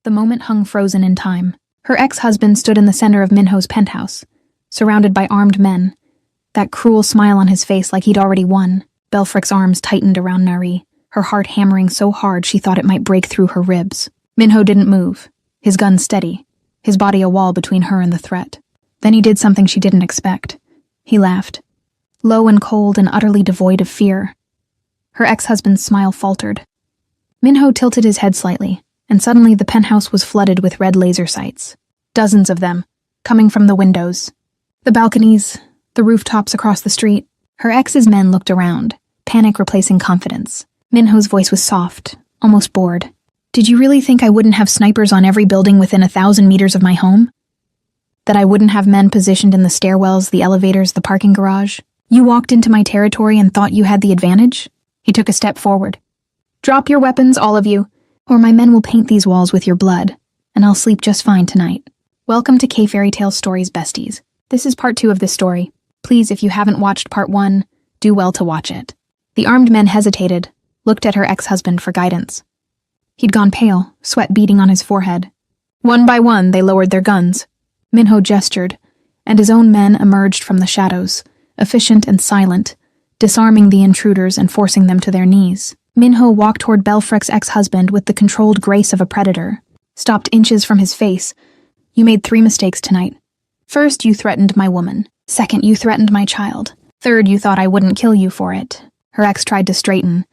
The moment hung frozen in time. Her ex-husband stood in the center of Minho's penthouse, surrounded by armed men, that cruel smile on his face like he'd already won. Belfric's arms tightened around Nari, her heart hammering so hard she thought it might break through her ribs. Minho didn't move, his gun steady, his body a wall between her and the threat. Then he did something she didn't expect. He laughed, low and cold and utterly devoid of fear. Her ex-husband's smile faltered. Minho tilted his head slightly, and suddenly the penthouse was flooded with red laser sights. Dozens of them, coming from the windows, the balconies, the rooftops across the street. Her ex's men looked around, panic replacing confidence. Minho's voice was soft, almost bored. Did you really think I wouldn't have snipers on every building within 1,000 meters of my home? That I wouldn't have men positioned in the stairwells, the elevators, the parking garage? You walked into my territory and thought you had the advantage? He took a step forward. Drop your weapons, all of you, or my men will paint these walls with your blood, and I'll sleep just fine tonight. Welcome to K Fairy Tale Stories, besties. This is part 2 of this story. Please, if you haven't watched part 1, do well to watch it. The armed men hesitated, looked at her ex-husband for guidance. He'd gone pale, sweat beading on his forehead. One by one, they lowered their guns. Minho gestured, and his own men emerged from the shadows, efficient and silent, disarming the intruders and forcing them to their knees. Minho walked toward Belfric's ex-husband with the controlled grace of a predator, stopped inches from his face. You made 3 mistakes tonight. First, you threatened my woman. Second, you threatened my child. Third, you thought I wouldn't kill you for it. Her ex tried to straighten,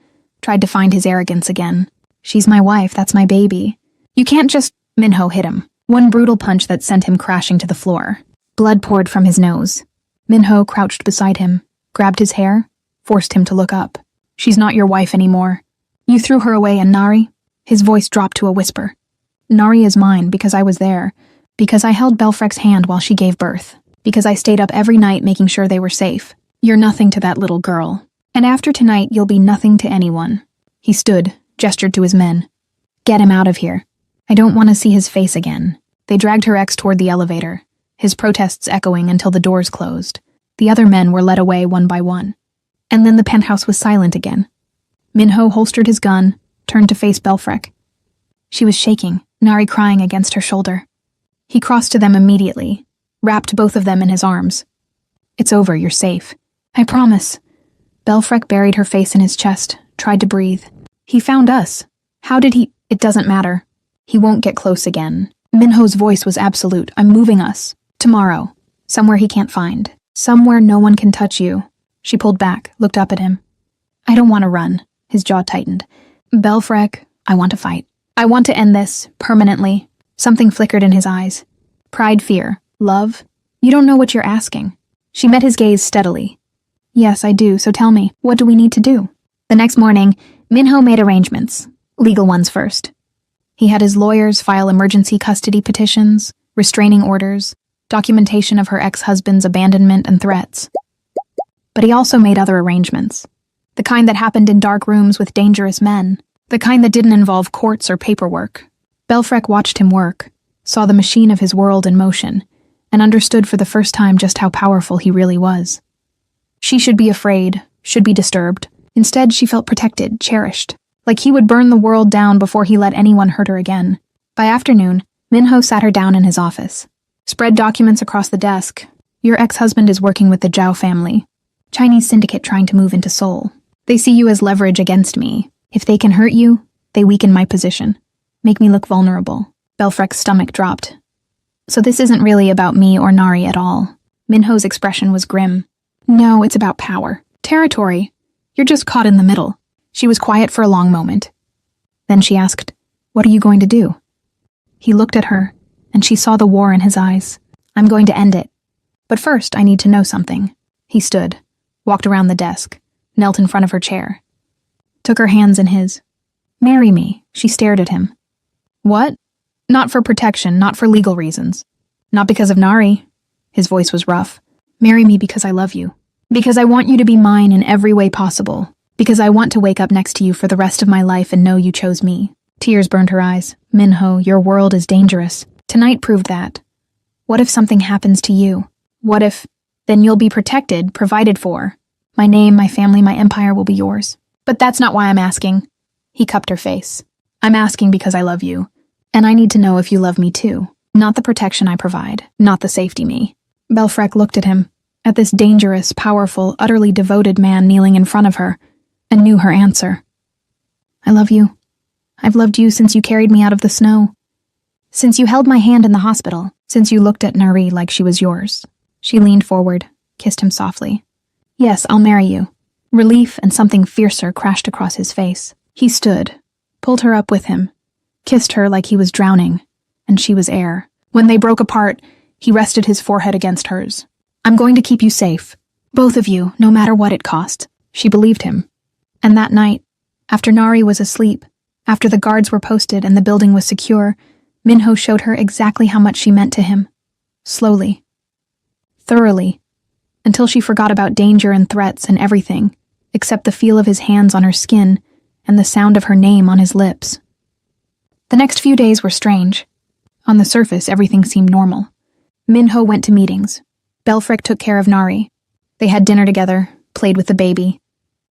tried to find his arrogance again. She's my wife, that's my baby. You can't just... Minho hit him. One brutal punch that sent him crashing to the floor. Blood poured from his nose. Minho crouched beside him, grabbed his hair, forced him to look up. She's not your wife anymore. You threw her away, and Nari? His voice dropped to a whisper. Nari is mine because I was there, because I held Belfric's hand while she gave birth, because I stayed up every night making sure they were safe. You're nothing to that little girl. And after tonight, you'll be nothing to anyone. He stood, gestured to his men. Get him out of here. I don't want to see his face again. They dragged her ex toward the elevator, his protests echoing until the doors closed. The other men were led away one by one. And then the penthouse was silent again. Minho holstered his gun, turned to face Belfric. She was shaking, Nari crying against her shoulder. He crossed to them immediately, wrapped both of them in his arms. It's over, you're safe. I promise. Belfric buried her face in his chest, tried to breathe. He found us. How did he... It doesn't matter. He won't get close again. Minho's voice was absolute. I'm moving us. Tomorrow. Somewhere he can't find. Somewhere no one can touch you. She pulled back, looked up at him. I don't want to run. His jaw tightened. Belfric, I want to fight. I want to end this, permanently. Something flickered in his eyes. Pride, fear, love. You don't know what you're asking. She met his gaze steadily. Yes, I do, so tell me, what do we need to do? The next morning, Minho made arrangements. Legal ones first. He had his lawyers file emergency custody petitions, restraining orders, documentation of her ex-husband's abandonment and threats. But he also made other arrangements. The kind that happened in dark rooms with dangerous men. The kind that didn't involve courts or paperwork. Belfric watched him work, saw the machine of his world in motion, and understood for the first time just how powerful he really was. She should be afraid, should be disturbed. Instead, she felt protected, cherished, like he would burn the world down before he let anyone hurt her again. By afternoon, Minho sat her down in his office. Spread documents across the desk. Your ex-husband is working with the Zhao family. Chinese syndicate trying to move into Seoul. They see you as leverage against me. If they can hurt you, they weaken my position. Make me look vulnerable. Belfric's stomach dropped. So this isn't really about me or Nari at all. Minho's expression was grim. No, it's about power. Territory. You're just caught in the middle. She was quiet for a long moment. Then she asked, What are you going to do? He looked at her, and she saw the war in his eyes. I'm going to end it. But first, I need to know something. He stood, walked around the desk, knelt in front of her chair. Took her hands in his. Marry me, she stared at him. What? Not for protection, not for legal reasons. Not because of Nari. His voice was rough. Marry me because I love you. Because I want you to be mine in every way possible. Because I want to wake up next to you for the rest of my life and know you chose me. Tears burned her eyes. Minho, your world is dangerous. Tonight proved that. What if something happens to you? What if... Then you'll be protected, provided for. My name, my family, my empire will be yours. But that's not why I'm asking. He cupped her face. I'm asking because I love you. And I need to know if you love me too. Not the protection I provide, not the safety me. Belfrek looked at him, at this dangerous, powerful, utterly devoted man kneeling in front of her, and knew her answer. I love you. I've loved you since you carried me out of the snow. Since you held my hand in the hospital, since you looked at Nari like she was yours. She leaned forward, kissed him softly. Yes, I'll marry you. Relief and something fiercer crashed across his face. He stood, pulled her up with him, kissed her like he was drowning, and she was air. When they broke apart, he rested his forehead against hers. I'm going to keep you safe. Both of you, no matter what it cost. She believed him. And that night, after Nari was asleep, after the guards were posted and the building was secure, Minho showed her exactly how much she meant to him. Slowly. Thoroughly. Until she forgot about danger and threats and everything, except the feel of his hands on her skin and the sound of her name on his lips. The next few days were strange. On the surface, everything seemed normal. Minho went to meetings. Belfrek took care of Nari. They had dinner together, played with the baby,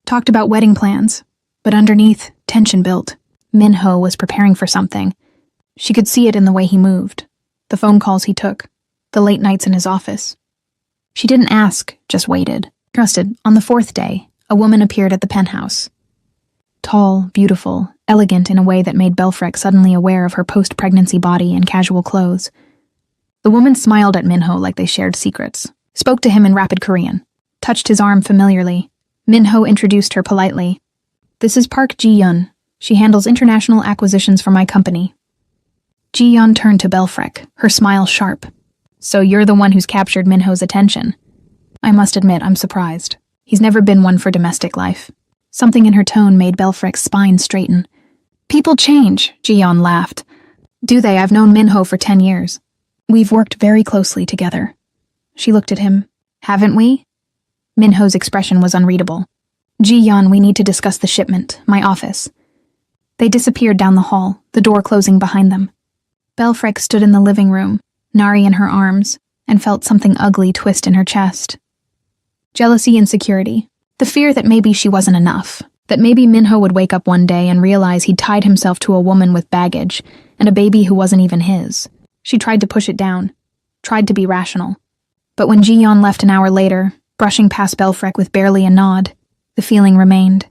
talked about wedding plans, but underneath, tension built. Minho was preparing for something. She could see it in the way he moved, the phone calls he took, the late nights in his office. She didn't ask, just waited. Trusted. On the fourth day, a woman appeared at the penthouse. Tall, beautiful, elegant in a way that made Belfrek suddenly aware of her post-pregnancy body and casual clothes. The woman smiled at Minho like they shared secrets, spoke to him in rapid Korean, touched his arm familiarly. Minho introduced her politely. This is Park Ji-yeon. She handles international acquisitions for my company. Ji-yeon turned to Belfrek, her smile sharp. So you're the one who's captured Minho's attention. I must admit, I'm surprised. He's never been one for domestic life. Something in her tone made Belfrek's spine straighten. People change, Ji-yeon laughed. Do they? I've known Minho for 10 years. We've worked very closely together. She looked at him. Haven't we? Minho's expression was unreadable. Ji-yeon, we need to discuss the shipment, my office. They disappeared down the hall, the door closing behind them. Belfrek stood in the living room, Nari in her arms, and felt something ugly twist in her chest. Jealousy, insecurity, the fear that maybe she wasn't enough, that maybe Minho would wake up one day and realize he'd tied himself to a woman with baggage and a baby who wasn't even his. She tried to push it down, tried to be rational. But when Ji-yeon left an hour later, brushing past Belfrek with barely a nod, the feeling remained.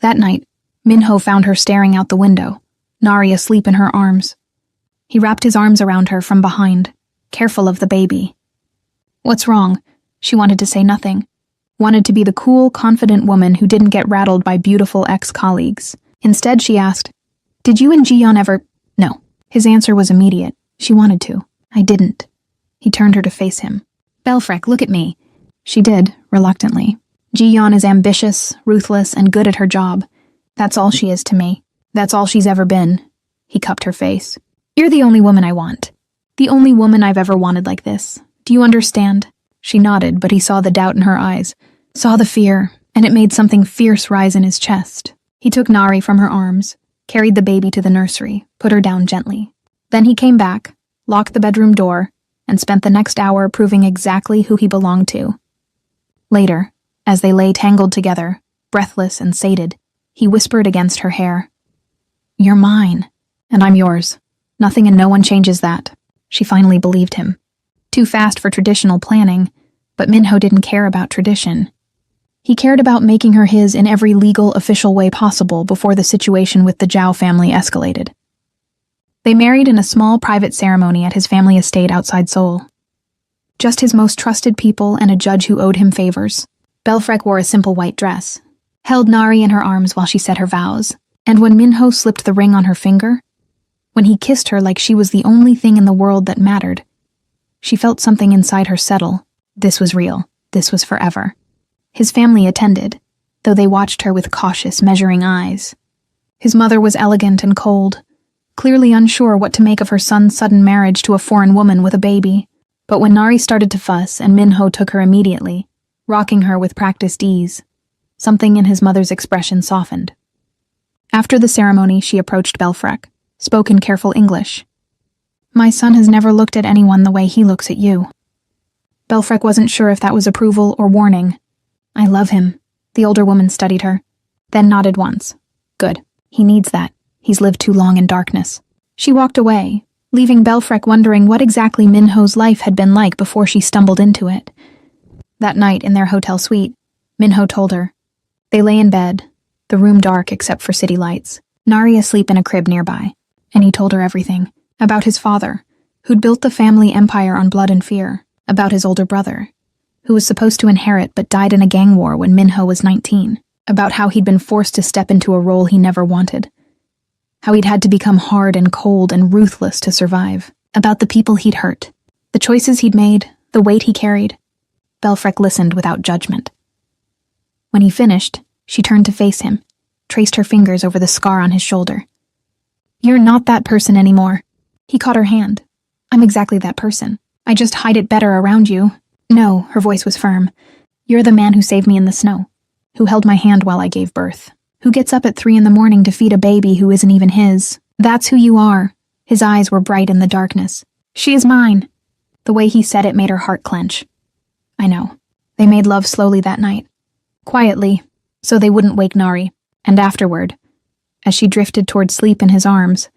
That night, Minho found her staring out the window, Nari asleep in her arms. He wrapped his arms around her from behind, careful of the baby. What's wrong? She wanted to say nothing. Wanted to be the cool, confident woman who didn't get rattled by beautiful ex-colleagues. Instead, she asked, Did you and Ji-yeon ever— No. His answer was immediate. She wanted to. I didn't. He turned her to face him. Belfrek, look at me. She did, reluctantly. Ji-yeon is ambitious, ruthless, and good at her job. That's all she is to me. That's all she's ever been. He cupped her face. You're the only woman I want. The only woman I've ever wanted like this. Do you understand? She nodded, but he saw the doubt in her eyes, saw the fear, and it made something fierce rise in his chest. He took Nari from her arms, carried the baby to the nursery, put her down gently. Then he came back, locked the bedroom door, and spent the next hour proving exactly who he belonged to. Later, as they lay tangled together, breathless and sated, he whispered against her hair, You're mine, and I'm yours. Nothing and no one changes that. She finally believed him. Too fast for traditional planning, but Minho didn't care about tradition. He cared about making her his in every legal, official way possible before the situation with the Zhao family escalated. They married in a small private ceremony at his family estate outside Seoul. Just his most trusted people and a judge who owed him favors. Belfrek wore a simple white dress, held Nari in her arms while she said her vows, and when Minho slipped the ring on her finger, when he kissed her like she was the only thing in the world that mattered, she felt something inside her settle. This was real. This was forever. His family attended, though they watched her with cautious, measuring eyes. His mother was elegant and cold, clearly unsure what to make of her son's sudden marriage to a foreign woman with a baby. But when Nari started to fuss and Minho took her immediately, rocking her with practiced ease, something in his mother's expression softened. After the ceremony, she approached Belfrek, spoke in careful English. My son has never looked at anyone the way he looks at you. Belfrek wasn't sure if that was approval or warning. I love him. The older woman studied her, then nodded once. Good. He needs that. He's lived too long in darkness. She walked away, leaving Belfrek wondering what exactly Minho's life had been like before she stumbled into it. That night in their hotel suite, Minho told her. They lay in bed, the room dark except for city lights, Nari asleep in a crib nearby, and he told her everything. About his father, who'd built the family empire on blood and fear, about his older brother, who was supposed to inherit but died in a gang war when Minho was 19, about how he'd been forced to step into a role he never wanted, how he'd had to become hard and cold and ruthless to survive, about the people he'd hurt, the choices he'd made, the weight he carried. Belfrek listened without judgment. When he finished, she turned to face him, traced her fingers over the scar on his shoulder. You're not that person anymore. He caught her hand. I'm exactly that person. I just hide it better around you. No, her voice was firm. You're the man who saved me in the snow, who held my hand while I gave birth, who gets up at 3 a.m. to feed a baby who isn't even his. That's who you are. His eyes were bright in the darkness. She is mine. The way he said it made her heart clench. I know. They made love slowly that night. Quietly, so they wouldn't wake Nari. And afterward, as she drifted toward sleep in his arms,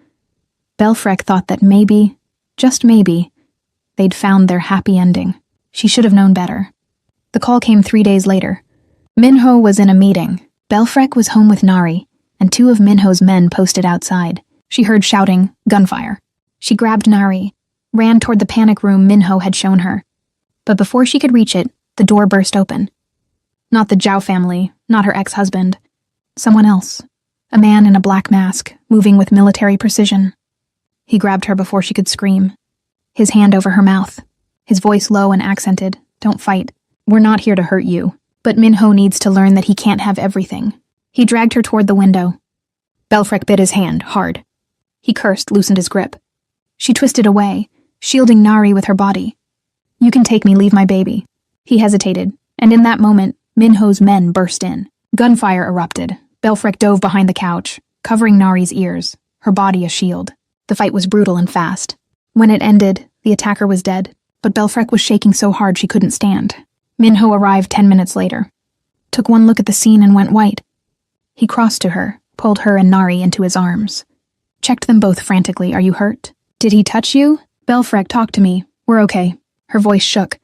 Belfrek thought that maybe, just maybe, they'd found their happy ending. She should have known better. The call came 3 days later. Minho was in a meeting. Belfrek was home with Nari, and 2 of Minho's men posted outside. She heard shouting, gunfire. She grabbed Nari, ran toward the panic room Minho had shown her. But before she could reach it, the door burst open. Not the Zhao family, not her ex-husband. Someone else. A man in a black mask, moving with military precision. He grabbed her before she could scream. His hand over her mouth. His voice low and accented. Don't fight. We're not here to hurt you. But Minho needs to learn that he can't have everything. He dragged her toward the window. Belfrek bit his hand, hard. He cursed, loosened his grip. She twisted away, shielding Nari with her body. You can take me, leave my baby. He hesitated, and in that moment, Minho's men burst in. Gunfire erupted. Belfrek dove behind the couch, covering Nari's ears, her body a shield. The fight was brutal and fast. When it ended, the attacker was dead, but Belfrek was shaking so hard she couldn't stand. Minho arrived 10 minutes later, took one look at the scene and went white. He crossed to her, pulled her and Nari into his arms. Checked them both frantically. Are you hurt? Did he touch you? Belfrek, talk to me. We're okay. Her voice shook.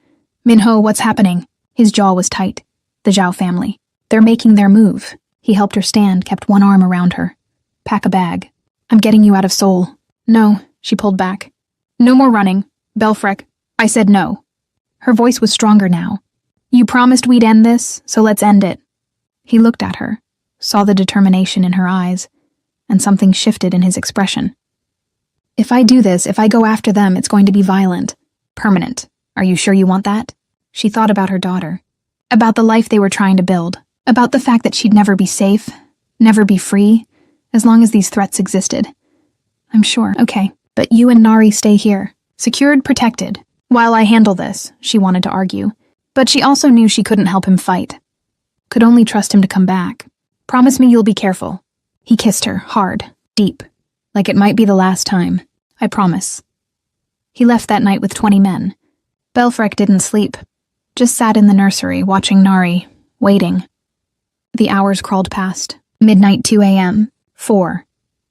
Minho, what's happening? His jaw was tight. The Zhao family. They're making their move. He helped her stand, kept one arm around her. Pack a bag. I'm getting you out of Seoul. No, she pulled back. No more running. Belfrek, I said no. Her voice was stronger now. You promised we'd end this, so let's end it. He looked at her, saw the determination in her eyes, and something shifted in his expression. If I do this, if I go after them, it's going to be violent. Permanent. Are you sure you want that? She thought about her daughter. About the life they were trying to build. About the fact that she'd never be safe, never be free, as long as these threats existed. I'm sure. Okay. But you and Nari stay here. Secured, protected. While I handle this, she wanted to argue. But she also knew she couldn't help him fight. Could only trust him to come back. Promise me you'll be careful. He kissed her, hard, deep. Like it might be the last time. I promise. He left that night with 20 men. Belfrek didn't sleep. Just sat in the nursery, watching Nari, waiting. The hours crawled past. Midnight 2 a.m. 4.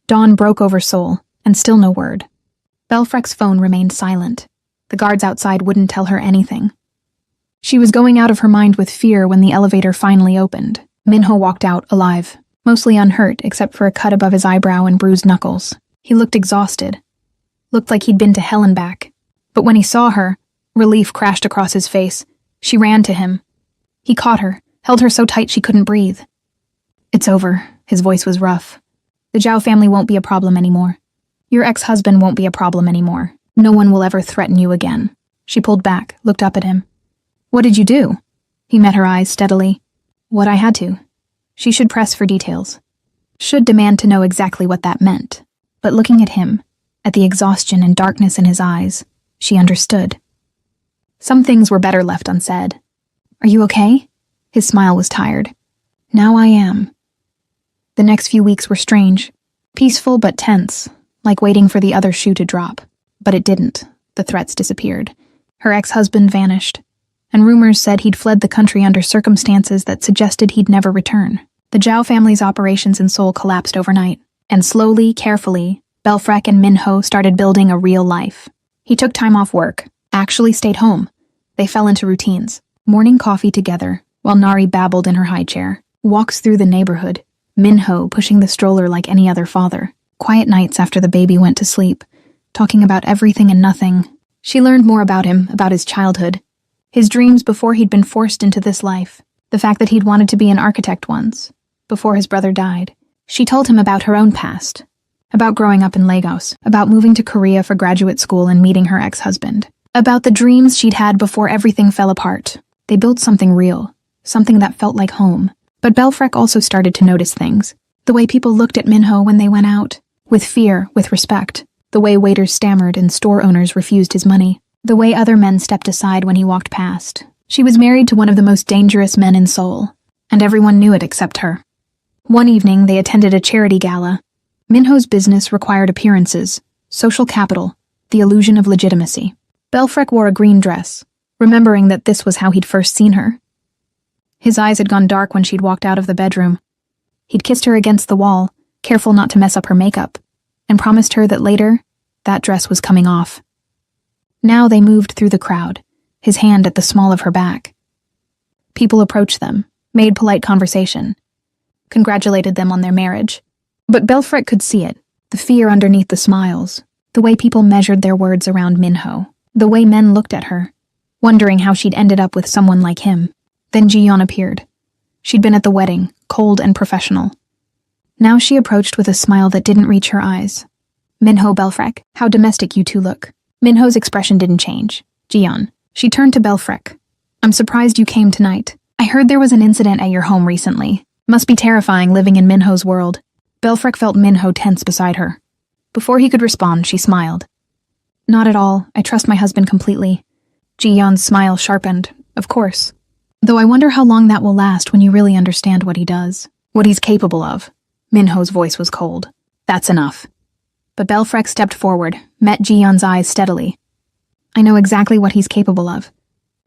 Dawn broke over Seoul, and still no word. Belfrek's phone remained silent. The guards outside wouldn't tell her anything. She was going out of her mind with fear when the elevator finally opened. Minho walked out, alive, mostly unhurt except for a cut above his eyebrow and bruised knuckles. He looked exhausted. Looked like he'd been to hell and back. But when he saw her, relief crashed across his face. She ran to him. He caught her, held her so tight she couldn't breathe. It's over. His voice was rough. The Zhao family won't be a problem anymore. Your ex-husband won't be a problem anymore. No one will ever threaten you again. She pulled back, looked up at him. What did you do? He met her eyes steadily. What I had to. She should press for details. Should demand to know exactly what that meant. But looking at him, at the exhaustion and darkness in his eyes, she understood. Some things were better left unsaid. Are you okay? His smile was tired. Now I am. The next few weeks were strange. Peaceful but tense, like waiting for the other shoe to drop. But it didn't. The threats disappeared. Her ex-husband vanished. And rumors said he'd fled the country under circumstances that suggested he'd never return. The Zhao family's operations in Seoul collapsed overnight, and slowly, carefully, Belfrek and Minho started building a real life. He took time off work, actually stayed home. They fell into routines. Morning coffee together, while Nari babbled in her high chair. Walks through the neighborhood, Minho pushing the stroller like any other father. Quiet nights after the baby went to sleep, talking about everything and nothing. She learned more about him, about his childhood, his dreams before he'd been forced into this life, the fact that he'd wanted to be an architect once, before his brother died. She told him about her own past, about growing up in Lagos, about moving to Korea for graduate school and meeting her ex-husband, about the dreams she'd had before everything fell apart. They built something real, something that felt like home. But Belfrek also started to notice things. The way people looked at Minho when they went out, with fear, with respect. The way waiters stammered and store owners refused his money. The way other men stepped aside when he walked past. She was married to one of the most dangerous men in Seoul, and everyone knew it except her. One evening, they attended a charity gala. Minho's business required appearances, social capital, the illusion of legitimacy. Belfrek wore a green dress, remembering that this was how he'd first seen her. His eyes had gone dark when she'd walked out of the bedroom. He'd kissed her against the wall, careful not to mess up her makeup, and promised her that later, that dress was coming off. Now they moved through the crowd, his hand at the small of her back. People approached them, made polite conversation, congratulated them on their marriage. But Belfrek could see it, the fear underneath the smiles, the way people measured their words around Minho, the way men looked at her, wondering how she'd ended up with someone like him. Then Ji-yeon appeared. She'd been at the wedding, cold and professional. Now she approached with a smile that didn't reach her eyes. Minho, Belfrek, how domestic you two look. Minho's expression didn't change. Ji-yeon. She turned to Belfrek. I'm surprised you came tonight. I heard there was an incident at your home recently. Must be terrifying living in Minho's world. Belfrek felt Minho tense beside her. Before he could respond, she smiled. Not at all. I trust my husband completely. Ji-yeon's smile sharpened. Of course. Though I wonder how long that will last when you really understand what he does. What he's capable of. Minho's voice was cold. That's enough. But Belfrek stepped forward, met Ji-yeon's eyes steadily. I know exactly what he's capable of.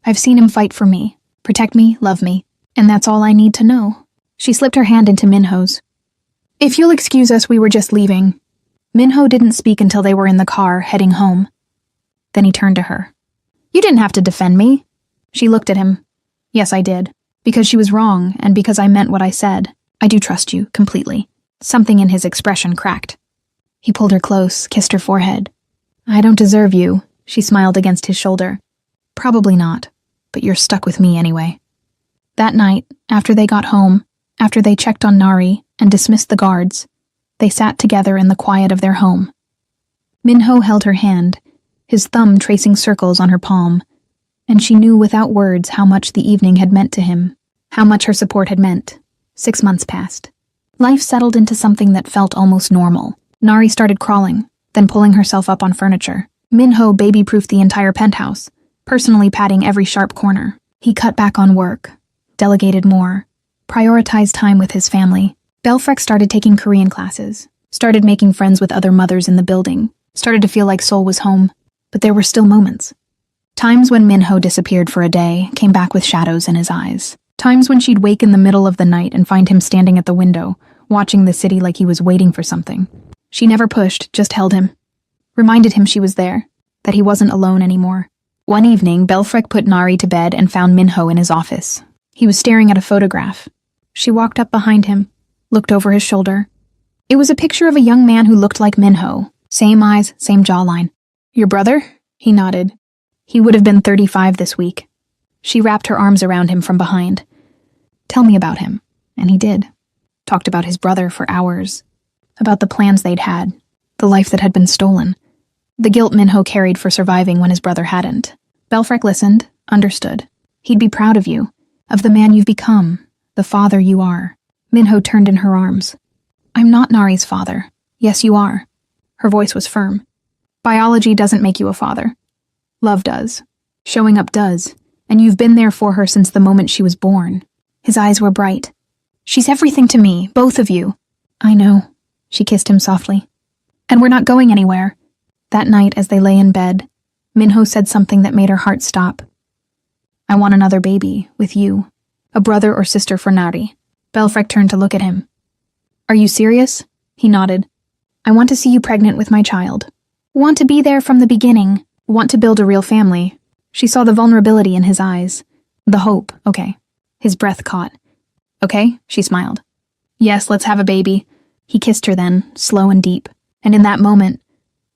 I've seen him fight for me, protect me, love me, and that's all I need to know. She slipped her hand into Minho's. If you'll excuse us, we were just leaving. Minho didn't speak until they were in the car, heading home. Then he turned to her. You didn't have to defend me. She looked at him. Yes, I did. Because she was wrong, and because I meant what I said. I do trust you, completely. Something in his expression cracked. He pulled her close, kissed her forehead. I don't deserve you, she smiled against his shoulder. Probably not, but you're stuck with me anyway. That night, after they got home, after they checked on Nari and dismissed the guards, they sat together in the quiet of their home. Minho held her hand, his thumb tracing circles on her palm, and she knew without words how much the evening had meant to him, how much her support had meant. 6 months passed. Life settled into something that felt almost normal. Nari started crawling, then pulling herself up on furniture. Minho baby-proofed the entire penthouse, personally patting every sharp corner. He cut back on work, delegated more, prioritized time with his family. Belfrek started taking Korean classes, started making friends with other mothers in the building, started to feel like Seoul was home, but there were still moments. Times when Minho disappeared for a day, came back with shadows in his eyes. Times when she'd wake in the middle of the night and find him standing at the window, watching the city like he was waiting for something. She never pushed, just held him. Reminded him she was there, that he wasn't alone anymore. One evening, Belfrek put Nari to bed and found Minho in his office. He was staring at a photograph. She walked up behind him, looked over his shoulder. It was a picture of a young man who looked like Minho. Same eyes, same jawline. Your brother? He nodded. He would have been 35 this week. She wrapped her arms around him from behind. Tell me about him. And he did. Talked about his brother for hours. About the plans they'd had. The life that had been stolen. The guilt Minho carried for surviving when his brother hadn't. Belfrek listened, understood. He'd be proud of you. Of the man you've become. The father you are. Minho turned in her arms. I'm not Nari's father. Yes, you are. Her voice was firm. Biology doesn't make you a father. Love does. Showing up does. And you've been there for her since the moment she was born. His eyes were bright. She's everything to me, both of you. I know. She kissed him softly. And we're not going anywhere. That night, as they lay in bed, Minho said something that made her heart stop. I want another baby, with you. A brother or sister for Nari. Belfrek turned to look at him. Are you serious? He nodded. I want to see you pregnant with my child. Want to be there from the beginning. Want to build a real family. She saw the vulnerability in his eyes. The hope, okay. His breath caught. Okay, she smiled. Yes, let's have a baby. He kissed her then, slow and deep. And in that moment,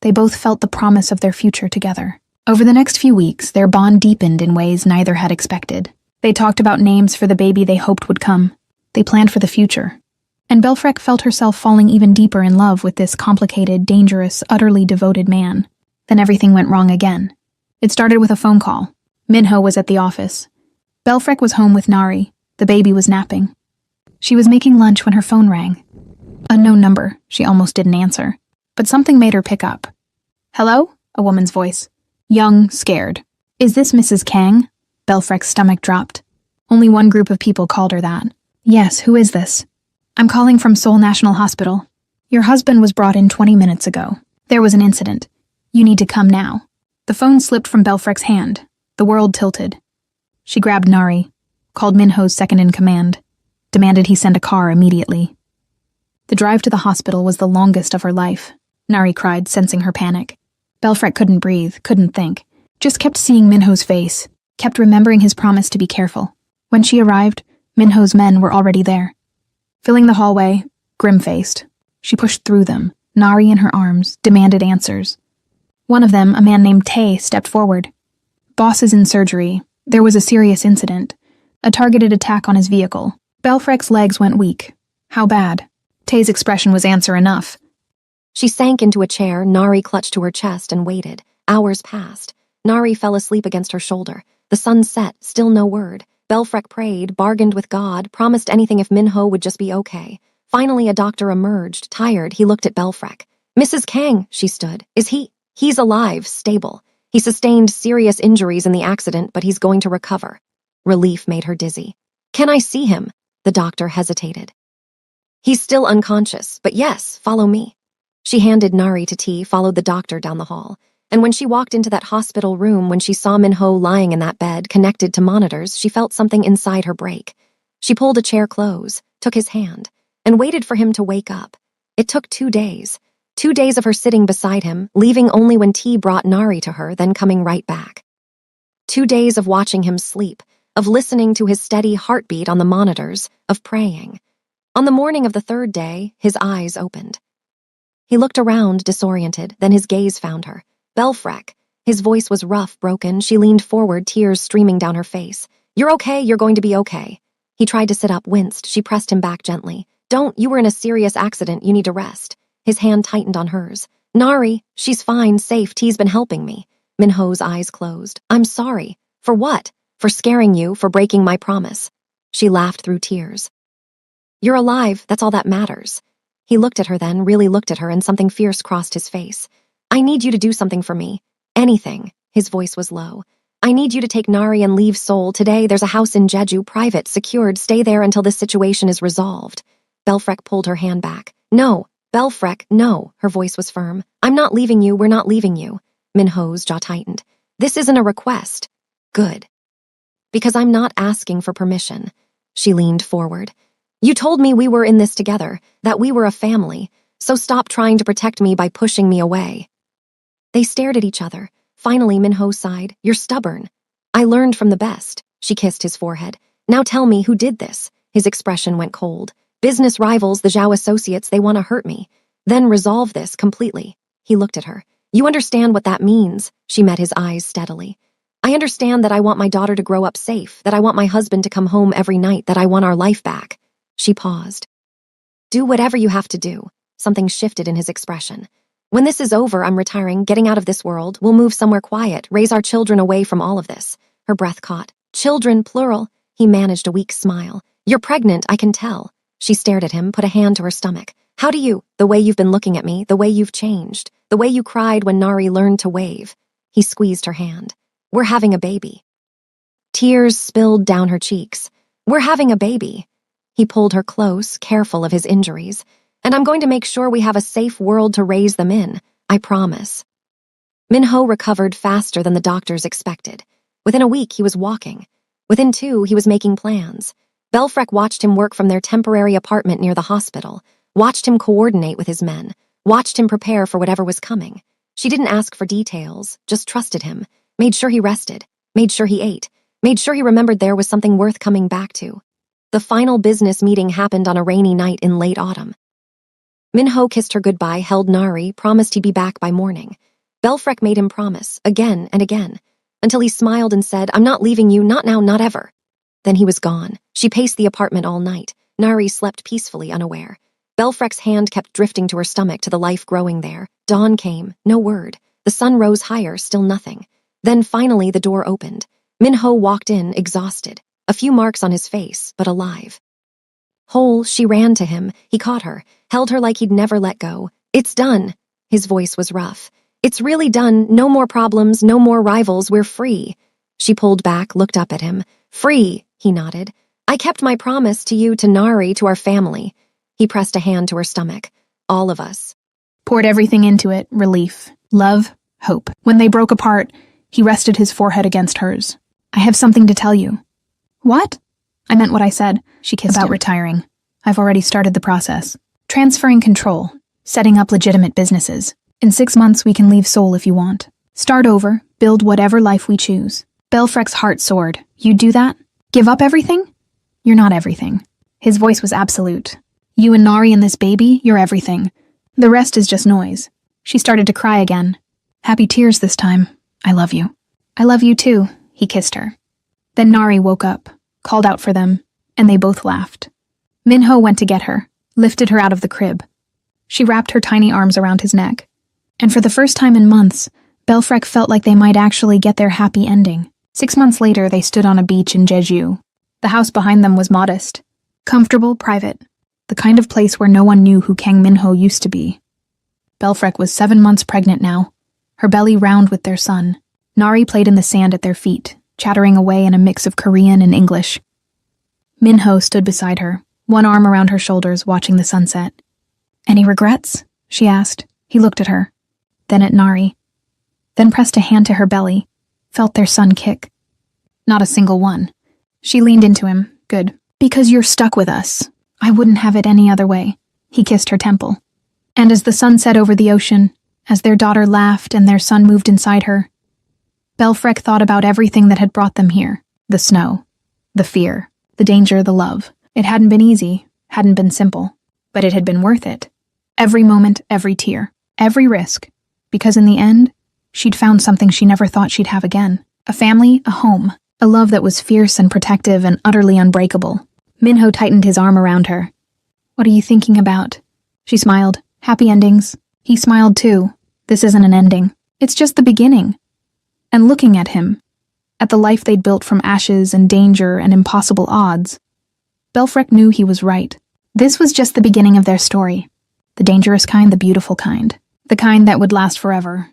they both felt the promise of their future together. Over the next few weeks, their bond deepened in ways neither had expected. They talked about names for the baby they hoped would come. They planned for the future. And Belfrek felt herself falling even deeper in love with this complicated, dangerous, utterly devoted man. Then everything went wrong again. It started with a phone call. Minho was at the office. Belfrek was home with Nari. The baby was napping. She was making lunch when her phone rang. Unknown number. She almost didn't answer. But something made her pick up. Hello? A woman's voice. Young, scared. Is this Mrs. Kang? Belfrek's stomach dropped. Only one group of people called her that. Yes, who is this? I'm calling from Seoul National Hospital. Your husband was brought in 20 minutes ago. There was an incident. You need to come now. The phone slipped from Belfrek's hand. The world tilted. She grabbed Nari, called Minho's second-in-command, demanded he send a car immediately. The drive to the hospital was the longest of her life. Nari cried, sensing her panic. Belfrek couldn't breathe, couldn't think. Just kept seeing Minho's face, kept remembering his promise to be careful. When she arrived, Minho's men were already there. Filling the hallway, grim-faced, she pushed through them, Nari in her arms, demanded answers. One of them, a man named Tae, stepped forward. Boss is in surgery. There was a serious incident. A targeted attack on his vehicle. Belfrek's legs went weak. How bad? Tae's expression was answer enough. She sank into a chair, Nari clutched to her chest and waited. Hours passed. Nari fell asleep against her shoulder. The sun set, still no word. Belfrek prayed, bargained with God, promised anything if Minho would just be okay. Finally, a doctor emerged. Tired, he looked at Belfrek. Mrs. Kang, she stood. Is he? He's alive, stable. He sustained serious injuries in the accident, but he's going to recover. Relief made her dizzy. Can I see him? The doctor hesitated. He's still unconscious, but yes, follow me. She handed Nari to T, followed the doctor down the hall. And when she walked into that hospital room, when she saw Minho lying in that bed, connected to monitors, she felt something inside her break. She pulled a chair close, took his hand, and waited for him to wake up. It took 2 days. 2 days of her sitting beside him, leaving only when T brought Nari to her, then coming right back. 2 days of watching him sleep, of listening to his steady heartbeat on the monitors, of praying. On the morning of the 3rd day, his eyes opened. He looked around, disoriented, then his gaze found her. Belfrek. His voice was rough, broken. She leaned forward, tears streaming down her face. You're okay, you're going to be okay. He tried to sit up, winced. She pressed him back gently. Don't, you were in a serious accident, you need to rest. His hand tightened on hers. Nari, she's fine, safe, T's been helping me. Minho's eyes closed. I'm sorry. For what? For scaring you, for breaking my promise. She laughed through tears. You're alive, that's all that matters. He looked at her then, really looked at her, and something fierce crossed his face. I need you to do something for me. Anything. His voice was low. I need you to take Nari and leave Seoul. Today, there's a house in Jeju, private, secured. Stay there until this situation is resolved. Belfrek pulled her hand back. No. Belfrek, no. Her voice was firm. I'm not leaving you, we're not leaving you. Minho's jaw tightened. This isn't a request. Good. Because I'm not asking for permission. She leaned forward. You told me we were in this together, that we were a family, so stop trying to protect me by pushing me away. They stared at each other. Finally, Minho sighed. You're stubborn. I learned from the best. She kissed his forehead. Now tell me, who did this? His expression went cold. Business rivals, the Zhao associates, they want to hurt me. Then resolve this completely. He looked at her. You understand what that means? She met his eyes steadily. I understand that I want my daughter to grow up safe, that I want my husband to come home every night, that I want our life back. She paused. Do whatever you have to do. Something shifted in his expression. When this is over, I'm retiring, getting out of this world. We'll move somewhere quiet, raise our children away from all of this. Her breath caught. Children, plural. He managed a weak smile. You're pregnant, I can tell. She stared at him, put a hand to her stomach. How do you? The way you've been looking at me, the way you've changed, the way you cried when Nari learned to wave. He squeezed her hand. We're having a baby. Tears spilled down her cheeks. We're having a baby. He pulled her close, careful of his injuries. And I'm going to make sure we have a safe world to raise them in. I promise. Minho recovered faster than the doctors expected. Within a week, he was walking. Within 2, he was making plans. Belfrek watched him work from their temporary apartment near the hospital, watched him coordinate with his men, watched him prepare for whatever was coming. She didn't ask for details, just trusted him, made sure he rested, made sure he ate, made sure he remembered there was something worth coming back to. The final business meeting happened on a rainy night in late autumn. Minho kissed her goodbye, held Nari, promised he'd be back by morning. Belfrek made him promise, again and again, until he smiled and said, "I'm not leaving you, not now, not ever." Then he was gone. She paced the apartment all night. Nari slept peacefully, unaware. Belfrek's hand kept drifting to her stomach, to the life growing there. Dawn came, no word. The sun rose higher, still nothing. Then finally the door opened. Minho walked in, exhausted. A few marks on his face, but alive. Whole, she ran to him. He caught her, held her like he'd never let go. "It's done." His voice was rough. "It's really done. No more problems, no more rivals. We're free." She pulled back, looked up at him. "Free," he nodded. "I kept my promise to you, to Nari, to our family." He pressed a hand to her stomach. "All of us." Poured everything into it, relief, love, hope. When they broke apart, he rested his forehead against hers. "I have something to tell you." "What?" "I meant what I said." She kissed him. "About retiring. I've already started the process. Transferring control, setting up legitimate businesses. In 6 months, we can leave Seoul if you want. Start over, build whatever life we choose." Belfrek's heart soared. "You'd do that? Give up everything?" "You're not everything." His voice was absolute. "You and Nari and this baby, you're everything. The rest is just noise." She started to cry again. Happy tears this time. "I love you." "I love you too," he kissed her. Then Nari woke up, called out for them, and they both laughed. Minho went to get her, lifted her out of the crib. She wrapped her tiny arms around his neck. And for the first time in months, Belfrek felt like they might actually get their happy ending. 6 months later, they stood on a beach in Jeju. The house behind them was modest, comfortable, private, the kind of place where no one knew who Kang Minho used to be. Belfrek was 7 months pregnant now, her belly round with their son. Nari played in the sand at their feet, chattering away in a mix of Korean and English. Minho stood beside her, one arm around her shoulders, watching the sunset. "Any regrets?" she asked. He looked at her, then at Nari, then pressed a hand to her belly, felt their son kick. "Not a single one." She leaned into him. "Good. Because you're stuck with us. I wouldn't have it any other way." He kissed her temple. And as the sun set over the ocean, as their daughter laughed and their son moved inside her, Belfrek thought about everything that had brought them here. The snow, the fear, the danger, the love. It hadn't been easy, hadn't been simple, but it had been worth it. Every moment, every tear, every risk, because in the end, she'd found something she never thought she'd have again. A family, a home, a love that was fierce and protective and utterly unbreakable. Minho tightened his arm around her. "What are you thinking about?" She smiled. "Happy endings." He smiled too. "This isn't an ending. It's just the beginning." And looking at him, at the life they'd built from ashes and danger and impossible odds, Belfrek knew he was right. This was just the beginning of their story. The dangerous kind, the beautiful kind. The kind that would last forever.